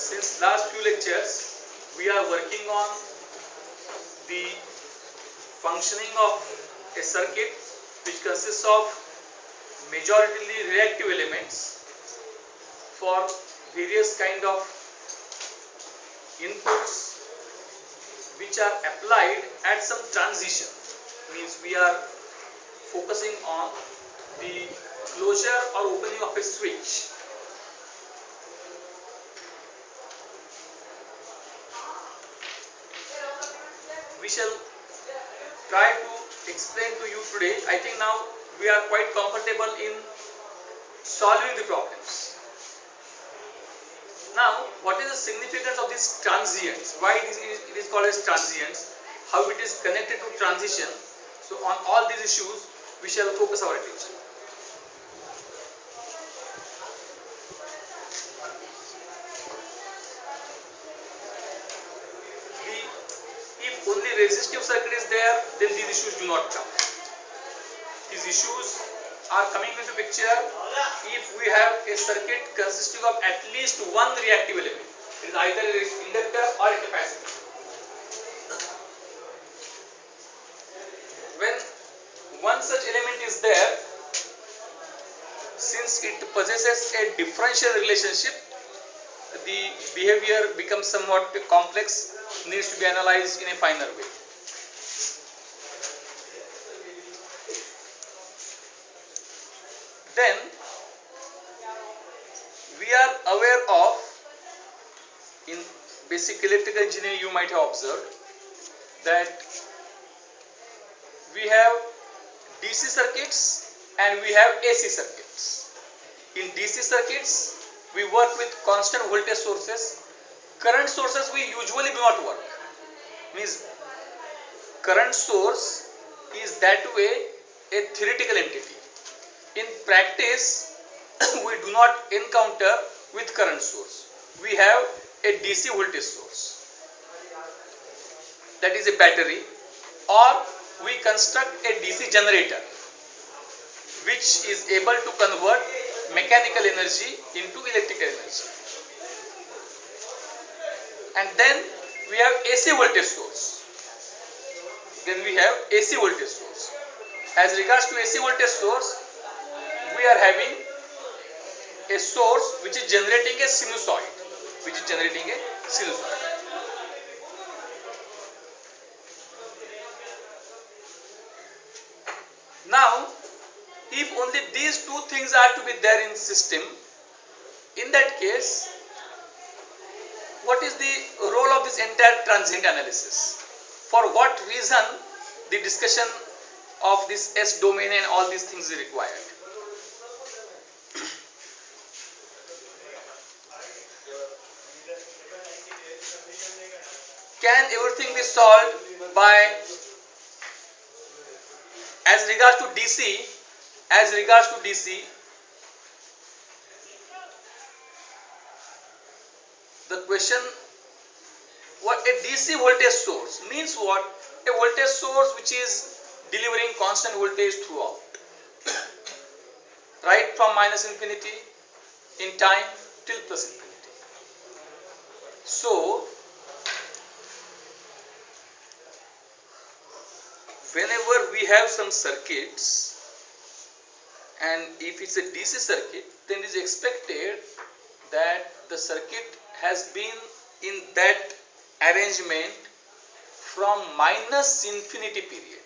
Since last few lectures, we are working on the functioning of a circuit which consists of majoritarily reactive elements for various kind of inputs which are applied at some transition. Means we are focusing on the closure or opening of a switch. We shall try to explain to you today. I think now we are quite comfortable in solving the problems. Now, what is the significance of these transients? Why it is called as transients? How it is connected to transition? So, on all these issues, we shall focus our attention. If only resistive circuit is there, then these issues do not come. These issues are coming into picture if we have a circuit consisting of at least one reactive element. It is either an inductor or a capacitor. When one such element is there, since it possesses a differential relationship, the behavior becomes somewhat complex, needs to be analyzed in a finer way. Then we are aware of, in basic electrical engineering you might have observed, that we have DC circuits and we have AC circuits. In DC circuits, we work with constant voltage sources. Current sources we usually do not work. Means current source is that way a theoretical entity. In practice, we do not encounter with current source. We have a DC voltage source, that is a battery, or we construct a DC generator which is able to convert mechanical energy into electrical energy. And then we have AC voltage source. Then we have AC voltage source. As regards to AC voltage source, we are having a source which is generating a sinusoid. Now, if only these two things are to be there in system, in that case, what is the role of this entire transient analysis? For what reason the discussion of this S domain and all these things is required? Can everything be solved by, as regards to DC, the question, what a DC voltage source means, what? A voltage source which is delivering constant voltage throughout, right from minus infinity in time till plus infinity. So, whenever we have some circuits, and if it's a DC circuit, then it is expected that the circuit has been in that arrangement from minus infinity period.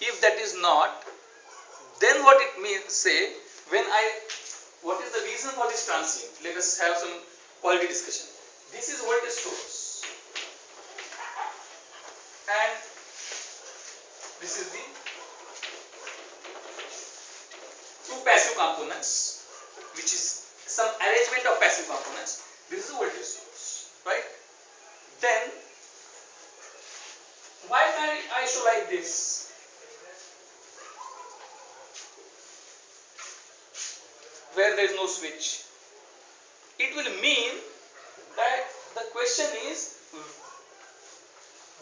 If that is not, then what it means, say, what is the reason for this transient? Let us have some quality discussion. This is voltage source, and this is the two passive components, which is some arrangement of passive components. This is a voltage source, right? Then, why can't I show like this? Where there is no switch. It will mean that the question is,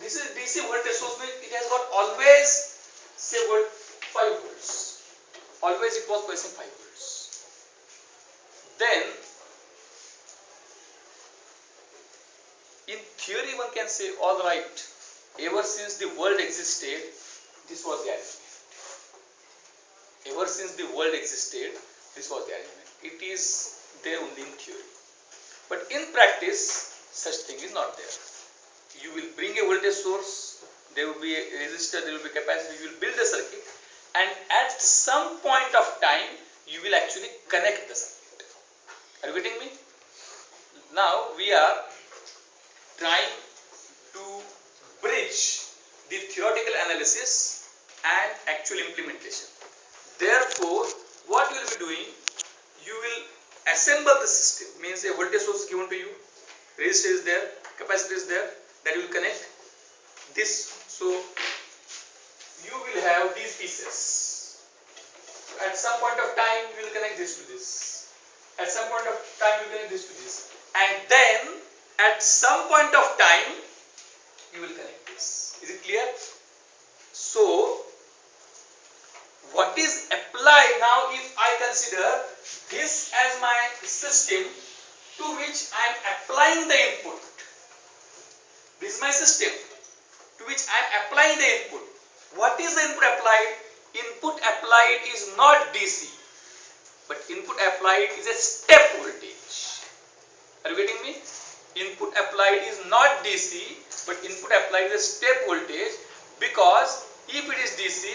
this is DC voltage source, means it has got always, say, 5 volts. Always it was placing 5 volts. Then theory one can say, all right, ever since the world existed, this was the arrangement. Ever since the world existed, this was the arrangement. It is there only in theory. But in practice, such thing is not there. You will bring a voltage source, there will be a resistor, there will be capacitor, you will build a circuit, and at some point of time, you will actually connect the circuit. Are you getting me? Now, we are trying to bridge the theoretical analysis and actual implementation. Therefore, what you will be doing, you will assemble the system, means a voltage source is given to you, resistor is there, capacitor is there, that you will connect this. So, you will have these pieces. At some point of time, you will connect this to this. At some point of time, you will connect this to this. And then, at some point of time, you will connect this. Is it clear? So, what is applied now if I consider this as my system to which I am applying the input. This is my system to which I am applying the input. What is the input applied? Input applied is not DC, but input applied is a step voltage. Are you getting me? Input applied is not DC, but input applied is a step voltage, because if it is DC,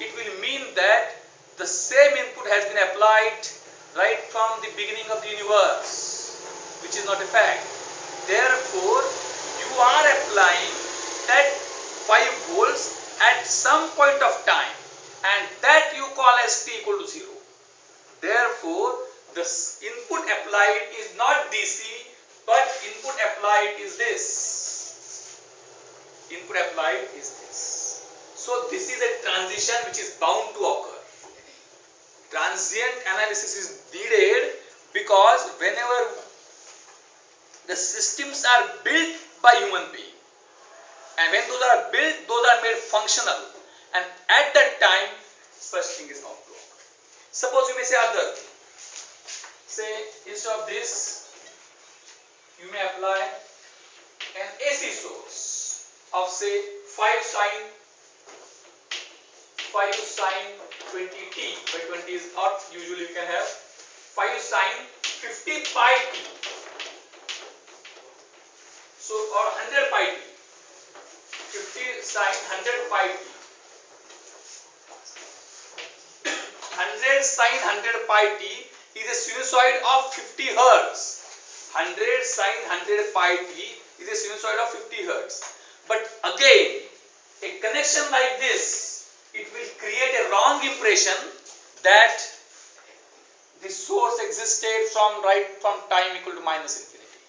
it will mean that the same input has been applied right from the beginning of the universe, which is not a fact. Therefore, you are applying that 5 volts at some point of time, and that you call as t equal to 0. Therefore, the input applied is not DC, but input applied is this. Input applied is this. So, this is a transition which is bound to occur. Transient analysis is needed because whenever the systems are built by human beings, and when those are built, those are made functional, and at that time, such thing is not to occur. Suppose you may say other thing. Say, instead of this, you may apply an AC source of say 5 sine 20t, where 20 is hot, usually you can have 5 sine 50 pi t. So, or 100 pi t. 50 sine 100 pi t. 100 sine 100 pi t is a sinusoid of 50 hertz. 100 sine 100 pi t is a sinusoid of 50 hertz. But again, a connection like this, it will create a wrong impression that the source existed from time equal to minus infinity.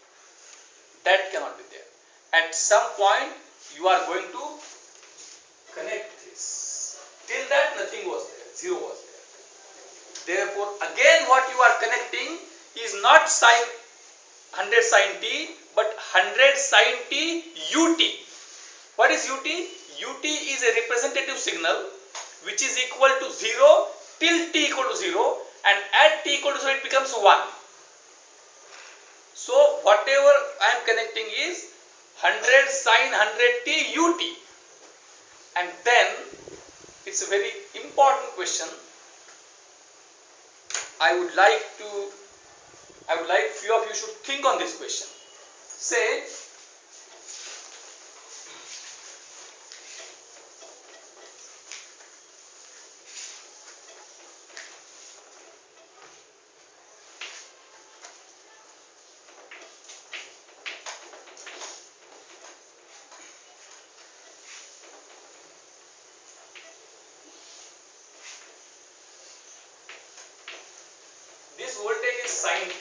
That cannot be there. At some point, you are going to connect this. Till that, nothing was there, 0 was there. Therefore, again what you are connecting is not sine 100 sine t, but 100 sine t ut. What is ut? Ut is a representative signal which is equal to 0 till t equal to 0, and at t equal to 0 it becomes 1. So, whatever I am connecting is 100 sine 100 t ut. And then, it's a very important question. I would like few of you should think on this question. Say, this voltage is sine t.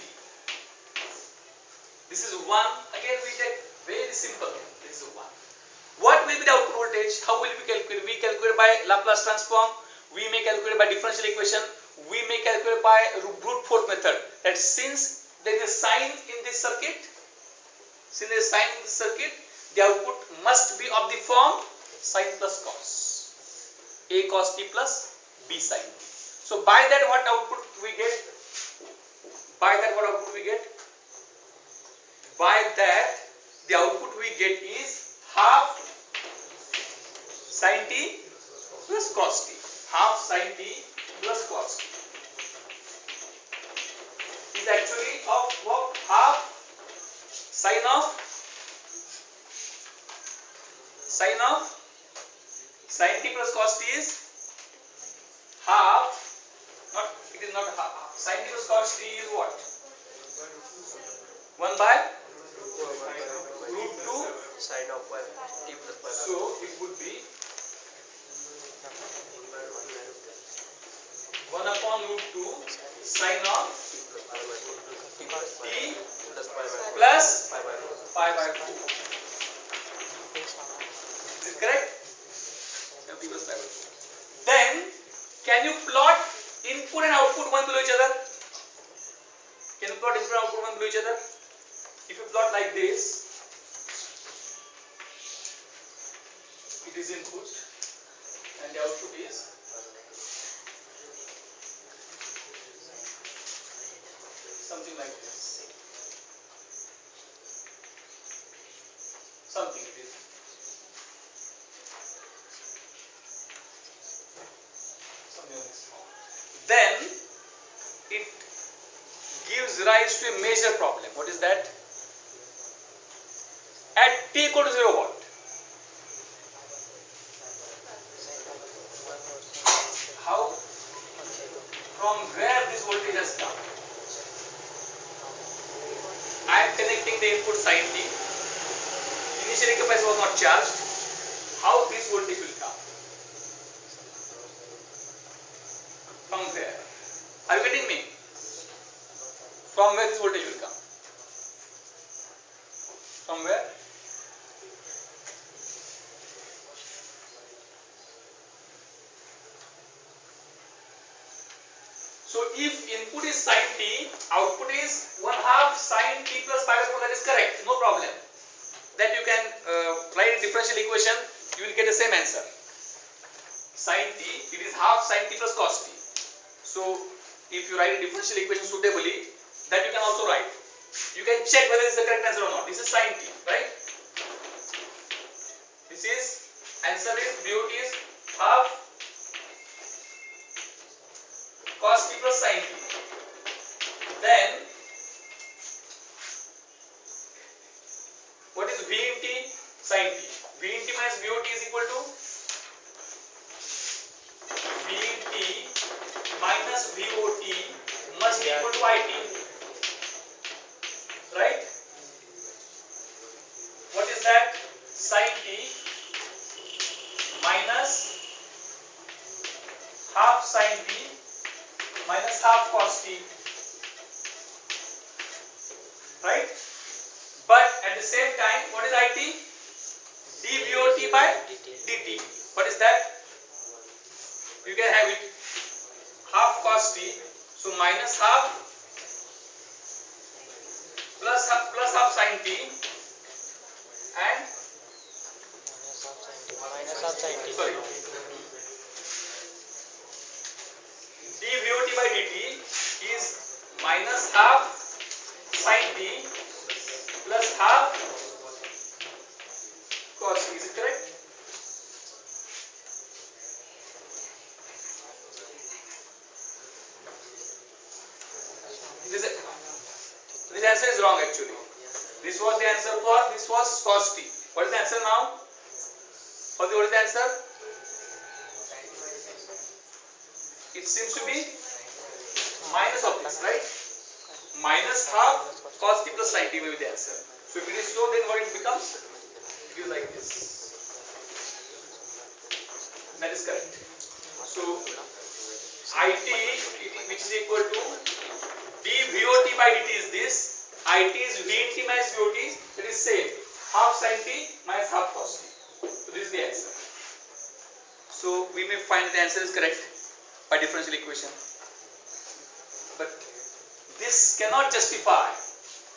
This is 1. Again we take very simple. This is 1. What will be the output voltage? How will we calculate? We calculate by Laplace transform. We may calculate by differential equation. We may calculate by brute force method. That since there is a sign in this circuit, the output must be of the form sin plus cos. A cos t plus B sin t. So by that what output we get? By that the output we get is half sin t plus cos t. Half sin t plus cos t is actually of half sin of sin t plus cos t is half, not, it is not half. Sin t plus cos t is what? 1 by root 2 Sine of t plus pi. So it would be 1 upon root 2 sine of t plus pi by 4. Is it correct? T plus pi by 4. Then can you plot input and output one below each other? Can you plot input and output one below each other? If you plot like this, it is input and the output is something like this. Something it is. Something like this. Then it gives rise to a major problem. What is that? At t equal to 0 what? How? From where this voltage has come? I am connecting the input sin t. Initially capacitor was not charged. How this voltage will come? From where? Are you getting me? From where this voltage will come? From where? So if input is sin t, output is 1/2 sin t plus pi by 4, that is correct, no problem. That you can write a differential equation, you will get the same answer. Sin t, it is half sin t plus cos t. So if you write a differential equation suitably, that you can also write. You can check whether it is the correct answer or not. This is sin t, right? This is, answer is, BOT is half cos t plus sin t. Then what is V in t? Sin t. V in t minus BOT is equal to V in t minus VOT must be equal to IT. Right? What is that? Sin t minus half sin t minus half cos t. Right? But at the same time, what is IT? dVOT by dt. What is that? You can have it half cos t, so minus half plus half sin t and sorry, dVOT by dt is minus half sin t plus half cos t. Is it correct? This answer is wrong actually. This was the answer for, this was cos t. What is the answer now? What is the answer? It seems to be minus of this, right? Minus half cos t plus sin t will be the answer. So if it is so, then what it becomes? It is like this. That is correct. So IT, which is equal to dVOT by dt is this. IT is V in t minus VOT. It is same. Half sin t minus half cos t. So this is the answer. So we may find the answer is correct by differential equation. But this cannot justify.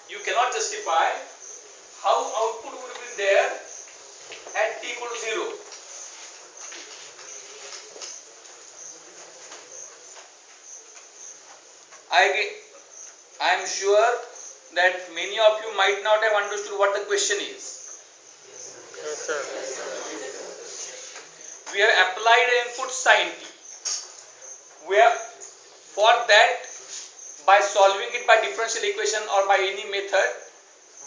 You cannot justify how output would be there at t equal to 0. I am sure that many of you might not have understood what the question is. Yes, sir. We have applied an input sin t. Where for that, by solving it by differential equation or by any method,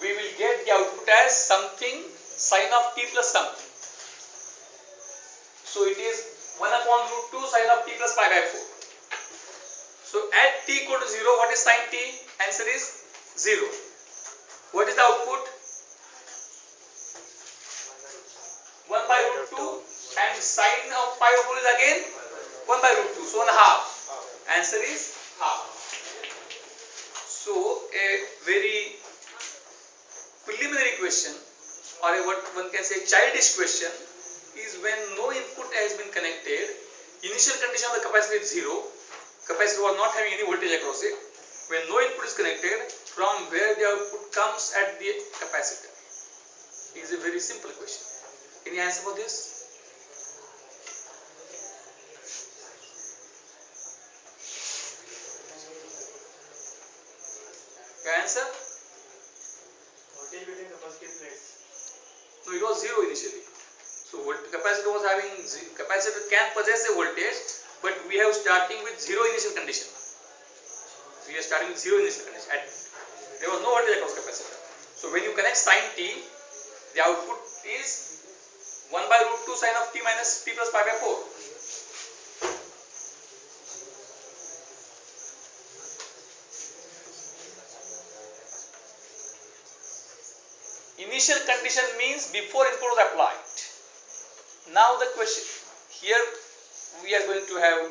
we will get the output as something sin of t plus something. So it is 1 upon root 2 sin of t plus pi by 4. So at t equal to 0, what is sin t? Answer is 0. What is the output? 1 by root 2, and sin of pi by 4 is again 1 by root 2. So 1 half. Answer is half. So a very preliminary question, or what one can say childish question, is when no input has been connected. Initial condition of the capacitor is 0. Capacitor was not having any voltage across it. When no input is connected, from where the output comes at the capacitor? It is a very simple question. Any answer for this? Your answer? Voltage between the positive plates. No, it was 0 initially. So capacitor was having, capacitor can possess a voltage, but we have starting with 0 initial condition. We are starting with 0 initial condition. There was no voltage across capacitor. So when you connect sin t, the output is 1 by root 2 sin of t minus t plus pi by 4. Initial condition means before input was applied. Now the question, here we are going to have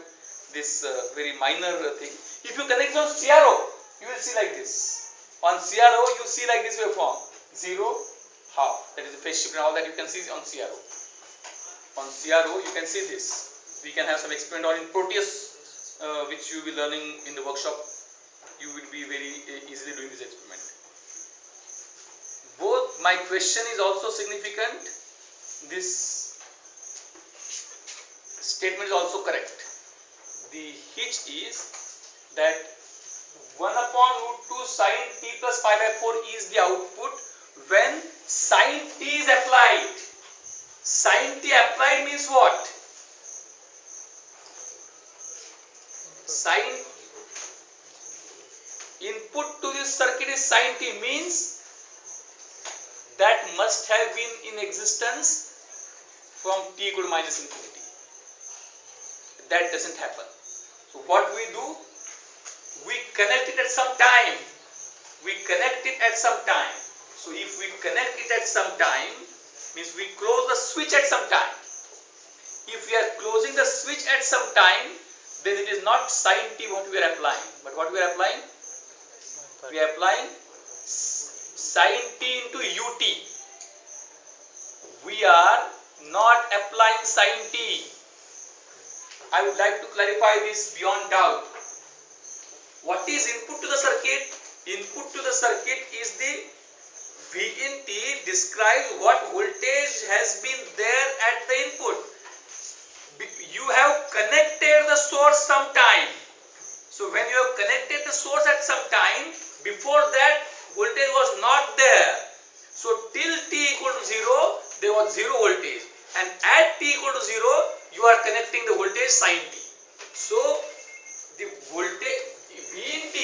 this very minor thing. If you connect on CRO, you will see like this. On CRO, you see like this waveform. 0, half. That is the phase shift and all that you can see on CRO. On CRO, you can see this. We can have some experiment on in Proteus, which you will be learning in the workshop. You will be very easily doing this experiment. Both my question is also significant. This statement is also correct. The hitch is that 1 upon root 2 sin t plus pi by 4 is the output when sin t is applied. Sin t applied means what? Sin input to this circuit is sin t, means that must have been in existence from t equal to minus infinity. That doesn't happen. So what we do? We connect it at some time. We connect it at some time. So if we connect it at some time, means we close the switch at some time. If we are closing the switch at some time, then it is not sin t what we are applying. But what we are applying? We are applying sin t into ut. We are not applying sin t. I would like to clarify this beyond doubt. What is input to the circuit? Input to the circuit is the V in T describes what voltage has been there at the input. You have connected the source sometime. So when you have connected the source at some time, before that voltage was not there. So till t equal to 0, there was 0 voltage. And at t equal to 0, you are connecting the voltage sin t. So the voltage V in T,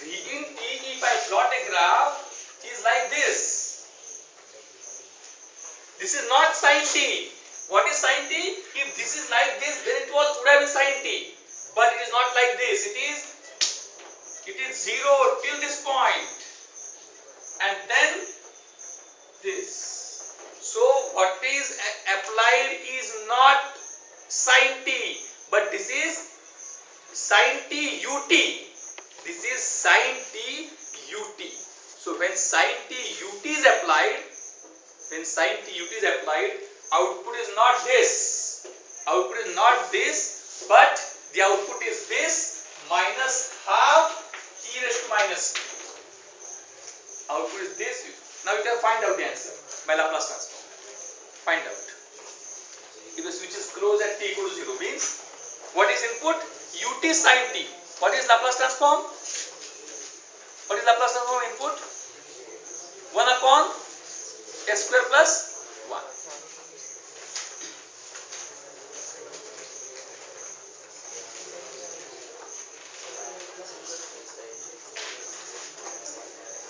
if I plot a graph, is like this. This is not sin t. What is sin t? If this is like this, then it would have been sin t. But it is not like this. It is 0 till this point, and then this. So what is applied is not sin t, but this is sin t ut. This is sin t ut. So when sin t ut is applied, output is not this. Output is not this, but the output is this minus half t raised to minus t. Output is this. Now you can find out the answer by Laplace transform. Find out. If the switch is closed at t equal to 0, means what is input? Ut sin t. What is Laplace transform? What is Laplace transform of input? 1 upon s square plus 1.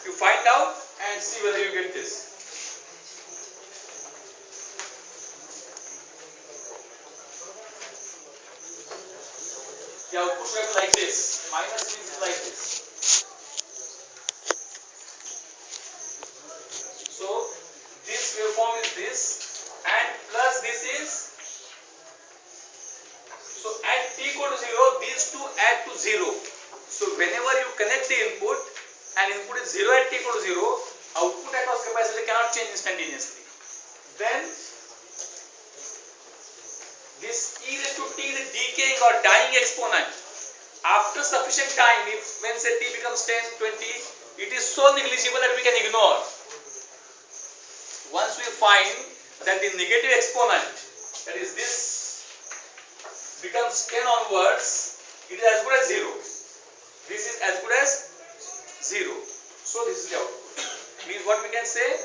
You find out and see whether you get this. The output should be like this. Minus means like this. So this waveform is this, and plus this is. So at t equal to 0, these two add to 0. So whenever you connect the input and input is 0 at t equal to 0, output across capacitor cannot change instantaneously. Then this e raised to t is a decaying or dying exponent. After sufficient time, if when say t becomes 10, 20, it is so negligible that we can ignore. Once we find that the negative exponent, that is this, becomes 10 onwards, it is as good as 0. This is as good as 0. So this is the output. Means what we can say?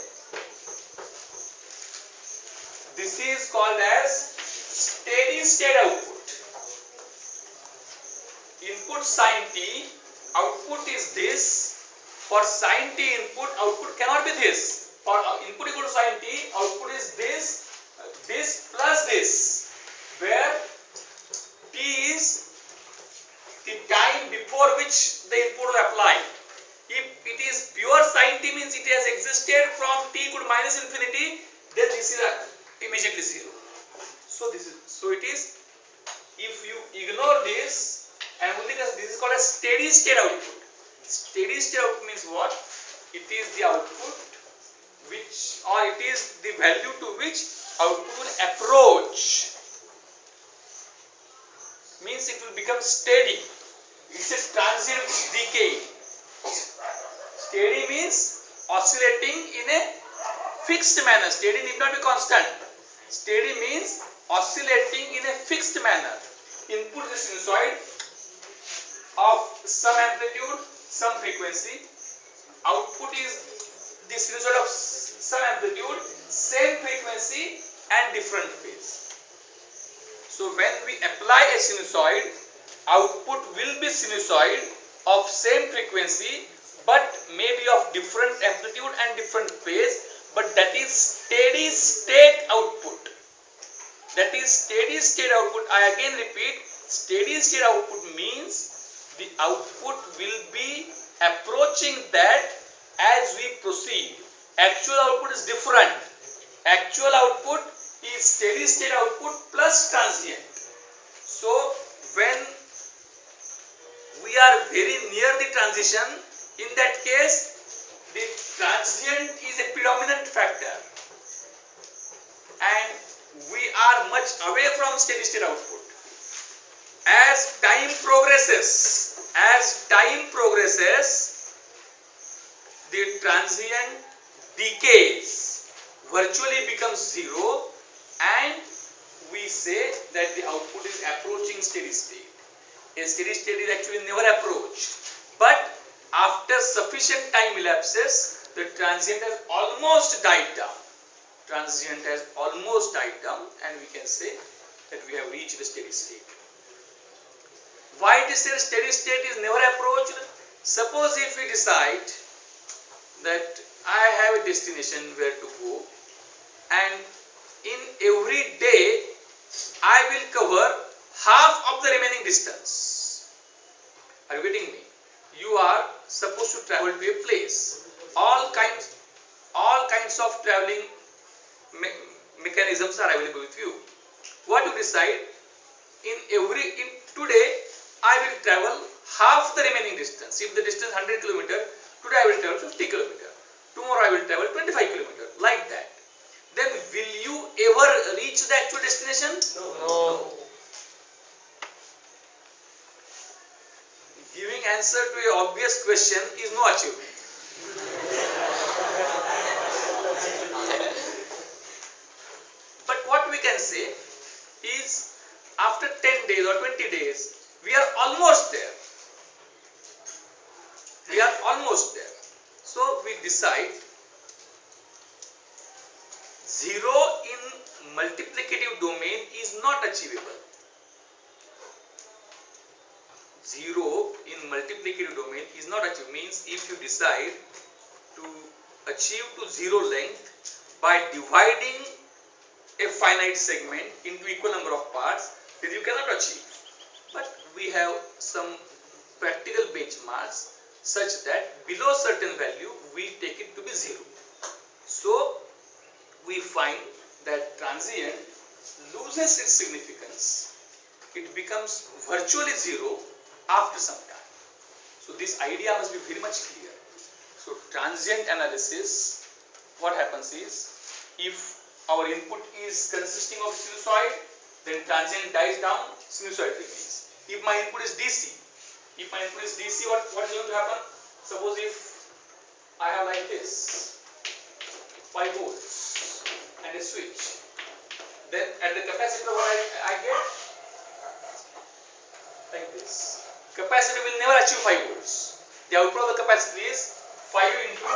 This is called as steady state output. Input sin t, output is this. For sin t input, output cannot be this. For input equal to sin t, output is this, this plus this, where t is the time before which the input will apply. If it is pure sin t, means it has existed from t equal to minus infinity, then this is immediately 0. So it is, if you ignore this and only this is called a steady state output. Steady state output means what? It is the output which, or it is the value to which output will approach. Means it will become steady. It's a transient decay. Steady means oscillating in a fixed manner. Steady need not be constant. Steady means oscillating in a fixed manner. Input is sinusoid of some amplitude, some frequency. Output is the sinusoid of some amplitude, same frequency and different phase. So when we apply a sinusoid, output will be sinusoid of same frequency but may be of different amplitude and different phase, but that is steady state output. That is steady state output. I again repeat, steady state output means the output will be approaching that as we proceed. Actual output is different. Actual output is steady state output plus transient. So when we are very near the transition, in that case the transient is a predominant factor and we are much away from steady state output. As time progresses, the transient decays, virtually becomes 0, and we say that the output is approaching steady state. A steady state is actually never approached, but after sufficient time elapses, the transient has almost died down. Transient has almost died down, and we can say that we have reached the steady state. Why it is said steady state is never approached? Suppose if we decide that I have a destination where to go, and in every day I will cover half of the remaining distance. Are you getting me? You are supposed to travel to a place. All kinds of traveling mechanisms are available with you. What you decide? In today I will travel half the remaining distance. If the distance 100 km, today I will travel 50 km. Tomorrow I will travel 25 km. Like that. Then will you ever reach the actual destination? No. Giving answer to an obvious question is no achievement. But what we can say is, after 10 days or 20 days, we are almost there. We are almost there. So we decide 0 in multiplicative domain is not achievable. 0 in multiplicative domain is not achievable. Means if you decide to achieve to 0 length by dividing a finite segment into equal number of parts, then you cannot achieve. But we have some practical benchmarks such that below certain value we take it to be 0. So we find that transient loses its significance. It becomes virtually 0 after some time. So this idea must be very much clear. So transient analysis, what happens is, if our input is consisting of sinusoid, then transient dies down, sinusoid remains. If my input is DC, what is going to happen? Suppose if I have like this 5 volts and a switch, then at the capacitor what I get like this. Capacitor will never achieve 5 volts. The output of the capacitor is 5 into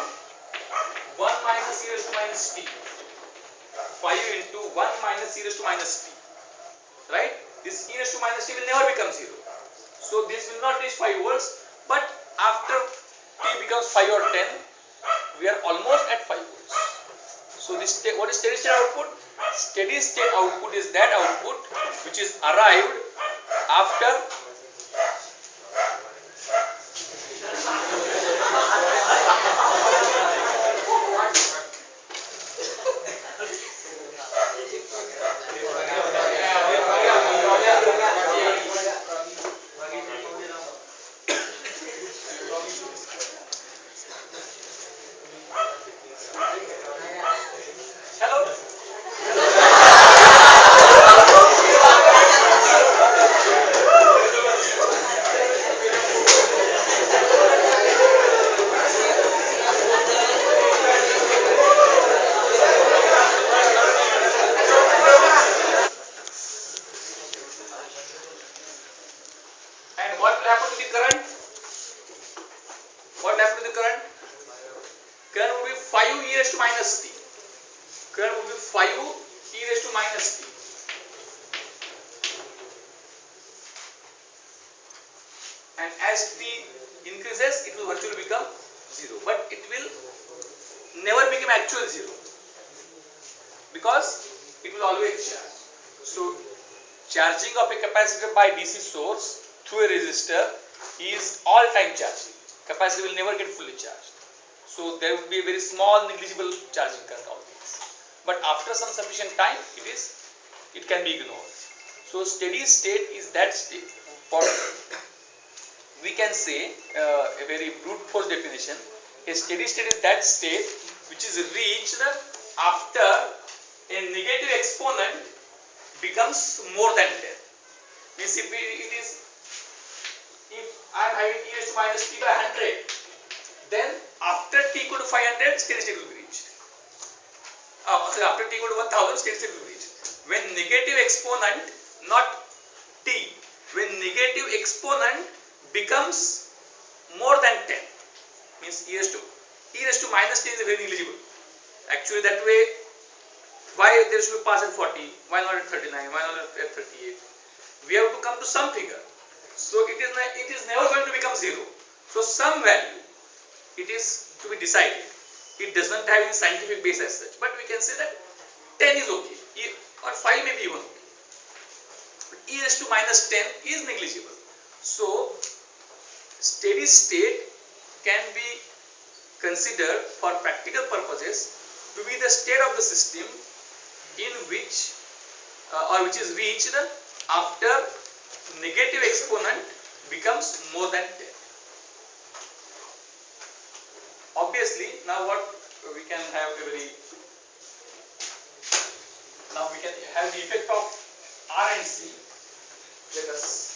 1 minus e raised to minus t. 5 into 1 minus e raised to minus t. Right? This e raised to minus t will never become 0. So this will not reach 5 volts, but after t becomes 5 or 10, we are almost at 5 volts. So this what is steady state output? Steady state output is that output which is arrived after and what will happen to the current? What will happen to the current? Current will be 5 e raised to minus t. Current will be 5 e raised to minus t. And as t increases, it will virtually become 0. But it will never become actual 0. Because it will always charge. So charging of a capacitor by DC source through a resistor is all time charging. Capacitor will never get fully charged. So there will be a very small negligible charging current always. But after some sufficient time, it can be ignored. So steady state is that state. For we can say a very brute force definition, a steady state is that state which is reached after a negative exponent becomes more than 10. Means if I am having e raised to minus t by 100, then after t equal to 500, steady state will be reached. So after t equal to 1000, steady state will be reached. When negative exponent, not t, when negative exponent becomes more than 10, means e raised to minus t is very negligible. Actually, that way, why there should be pass at 40, why not at 39, why not at 38? We have to come to some figure. So it is never going to become 0. So some value it is to be decided. It does not have any scientific base as such, but we can say that 10 is okay, or 5 may be even okay. But e raised to minus 10 is negligible. So steady state can be considered for practical purposes to be the state of the system in which which is reached after negative exponent becomes more than 10. Obviously, now what we can have now we can have the effect of R and C. Let us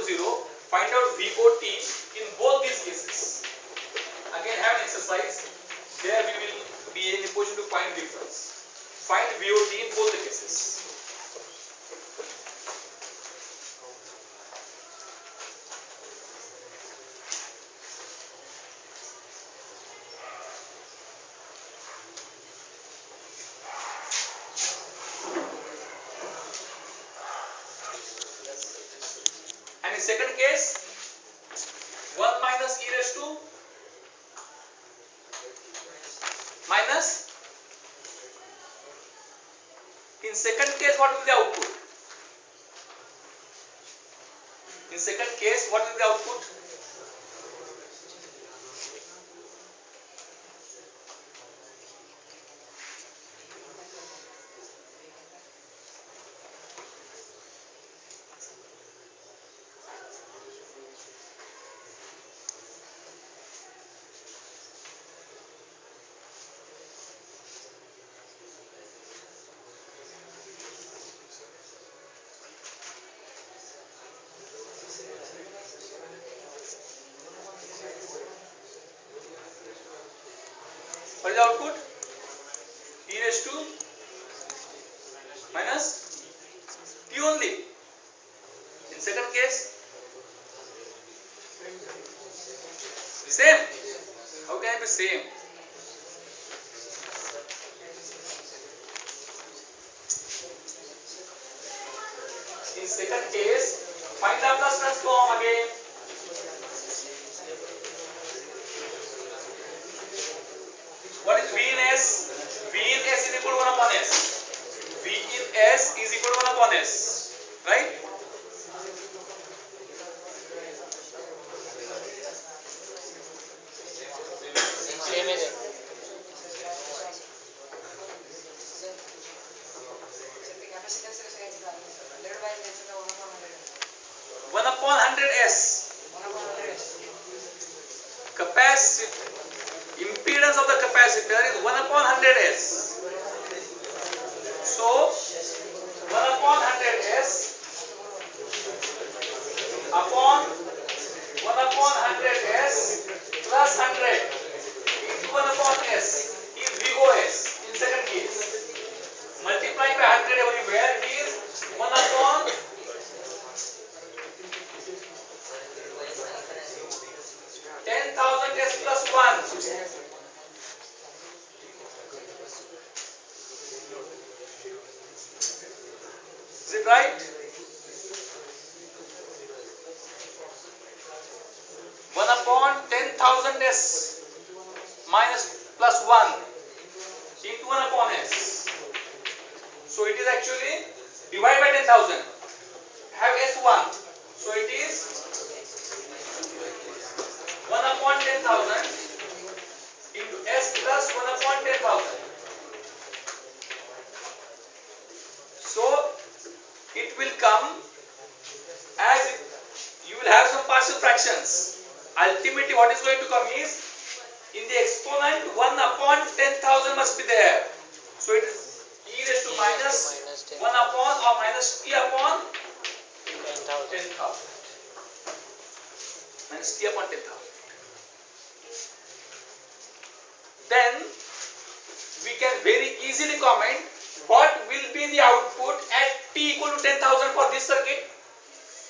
to 0, find out VOT in both these cases. Again have an exercise. There we will be in a position to find difference. Find VOT in both the cases. And in second case, 1 minus e raised to minus. In second case, what will be the output? In second case, what will be the output? What is the output? E raised to minus t only. In second case, same. How can it be same? In second case, find Laplace transform again. What is V in S? V in S is equal to 1 upon S. V in S is equal to 1 upon S. Right? Same is it. 1 upon 100 S. Capacitor. Impedance of the capacitor is 1 upon 100 S. So 1 upon 100 S upon 1 upon 100 S plus 100 into 1 upon S is VOS in second case. Multiplying by 100 everywhere, it is 1 upon 10,000 S plus 1. Is it right? 1 upon 10,000 S minus plus 1 into 1 upon S. So it is actually divided by 10,000. Have S1. So it is 1 upon 10,000 into S plus 1 upon 10,000. So it will come as you will have some partial fractions. Ultimately what is going to come is in the exponent 1 upon 10,000 must be there. So it is e raised to minus 1 upon or minus t upon 10,000. Minus t upon 10,000. Then we can very easily comment what will be the output at t equal to 10,000 for this circuit.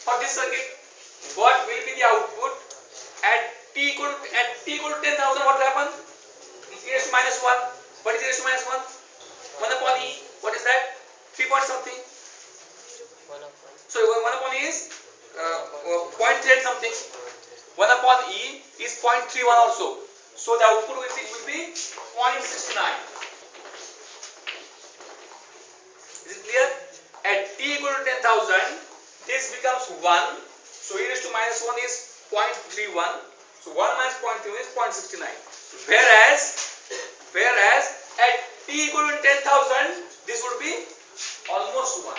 For this circuit, what will be the output at t equal to 10,000? What will happen? E raised to minus 1. What is e raised to minus 1? 1 upon e. What is that? 3 point something. 1 upon. So 1 upon e is 0.3 something. 1 upon e is 0.31 also. So the output will be 0.69. Is it clear? At t equal to 10,000, this becomes 1. So e raised to minus 1 is 0.31. So 1 minus 0.31 is 0.69. Whereas at t equal to 10,000, this would be almost 1.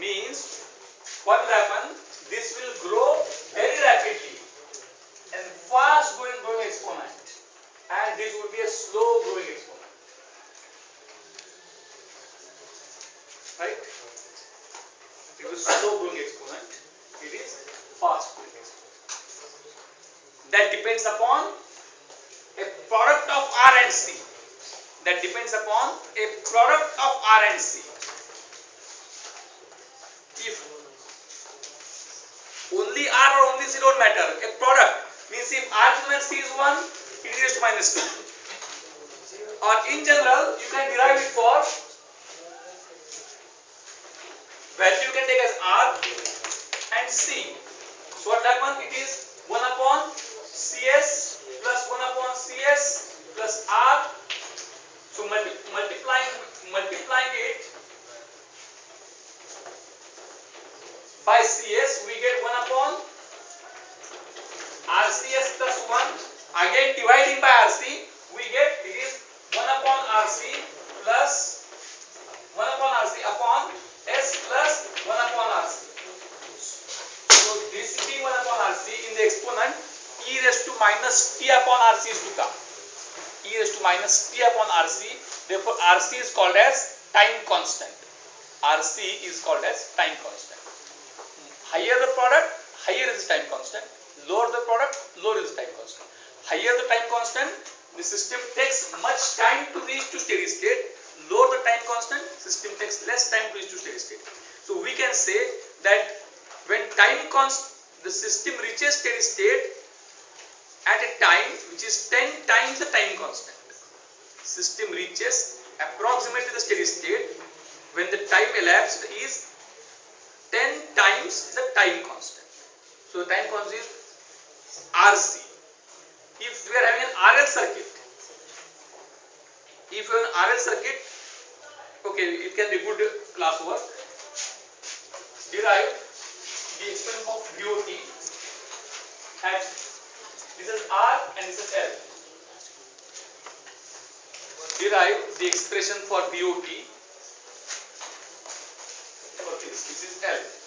Means what will happen? This will grow very rapidly and fast growing exponent, and this would be a slow growing exponent. Right? It was slow growing exponent. It It is fast moving. That depends upon a product of R and C. That depends upon a product of R and C. If only R or only C don't matter, a product means if R minus C is 1, it is raised to minus 2. Or in general, you can derive it for value you can take as R and C. So what that one? It is 1 upon CS plus 1 upon CS plus R. So multiplying it by CS, we get 1 upon RCS plus 1. Again dividing by RC, we get it is 1 upon RC plus 1 upon RC upon S plus 1 upon RC. So this being 1 upon RC in the exponent, e raised to minus t upon RC is to come. E raised to minus t upon RC. Therefore, RC is called as time constant. RC is called as time constant. Higher the product, higher is the time constant. Lower the product, lower is the time constant. Higher the time constant, the system takes much time to reach to steady state. Lower the time constant, system takes less time to reach to steady state. So we can say that when the system reaches steady state at a time which is 10 times the time constant. System reaches approximately the steady state when the time elapsed is 10 times the time constant. So the time constant is RC. If we are having an RL circuit, okay, it can be good class work. Derive the expression of DOT at this is R and this is L. Derive the expression for DOT for this is L.